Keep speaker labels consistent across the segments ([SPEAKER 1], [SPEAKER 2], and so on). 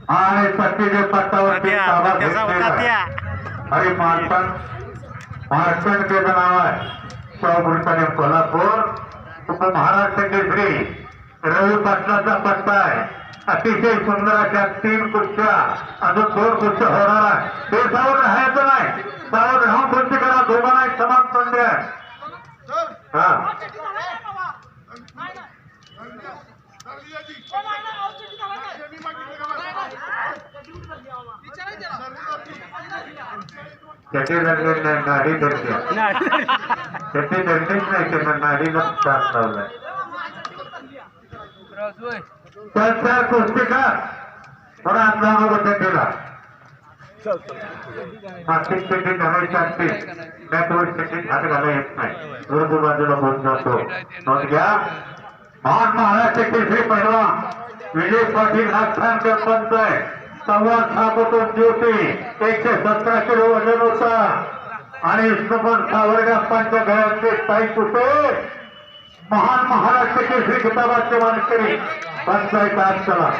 [SPEAKER 1] आणि पट्टीच्या पट्टावरती ताबा घेतलेला आणि मार्कंडचं नाव आहे सोलापूरचा कोल्हापूर महाराष्ट्र केसरी रवी पाटलाचा पट्टा आहे. अतिशय सुंदर अशा 3 कुस्त्या अजून 2 कुस्त्या होणार आहे. ते सावध राहायचं नाही, सावध राहून कुस्ती करा. दोघांना एक समान संधी आहे. हा त्याची नाडी धरते त्याची धरतेच नाही ते नाडीला त्रास लावलाय. तर कुस्तीकार थोडा अंदाज केला मासिक पेटी घालायची असते त्याच्यावर पेटीत हात घाला येत नाही. विरुद्ध बाजूला बोलून जातो. नोंद घ्या. महान महाराष्ट्र केसरी पैलवान विजय पाटील हा छान पंच आहे. संवाद सापतून ज्योती 117 किलो वजन होता आणि विष्णुपण सावरगाप्पांच्या घरातले पायी कुठे महान महाराष्ट्र केसरी किताबाचे मानकरी पंचायत आज चला.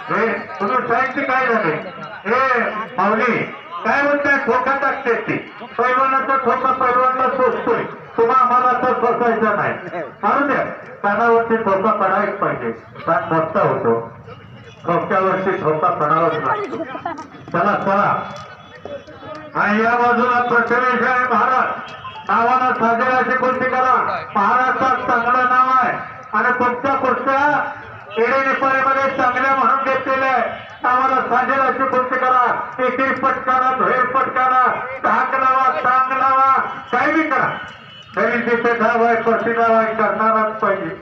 [SPEAKER 1] हे तुम्ही साहित्य काय झाले हे माऊली काय म्हणताय? ठोका टाकते ती पैलवानाचा ठोका पैलवानला सोसतोय. तुम्हा आम्हाला तर सोसायचा नाही. म्हणून द्या कानावरती ठोका पडायच पाहिजे. कान मोठा होतो. ठोक्यावरती ठोका पडावाच नाही. चला चला. आणि या बाजूला प्रथमेश आहे महाराज नावानं साजरी अशी कुस्ती करा. महाराष्ट्रात चांगलं नाव आहे आणि तुमच्या कुस्त्या एडी निपाणीमध्ये चांगल्या म्हणून घेतलेल्या आहे. आम्हाला साजरी अशी कुस्ती करा. एकेरी पटकाना धोर पटकाना टांग लावा टांग लावा काही बी करा. तरी तिथे धाव आहे प्रतिभाव आहे करणारच पाहिजे.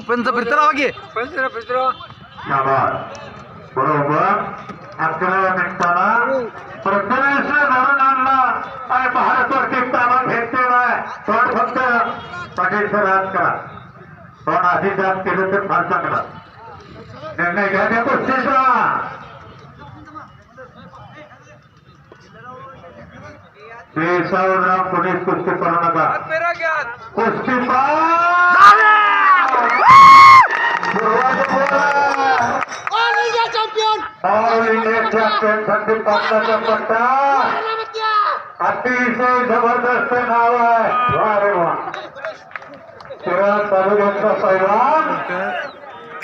[SPEAKER 2] पंच फिरत घे
[SPEAKER 1] बरोबर 11 मिनिटाला प्रथमेश धरून आणला आणि भारतवरती ताबा घेतलेला आहे. पण फक्त पाटील सर हात करा. पण आधी जात केलं तर फार चांगला निर्णय घ्या त्या कुस्तीचा. ते सावधान कोणीच कुस्ती करू नका. कुस्ती ऑल इंडिया चॅम्पियन संदीप पाटलाचा पट्टा अतिशय जबरदस्त नाव आहे. वा रे वा. शिराज तालुक्याचा पैलवान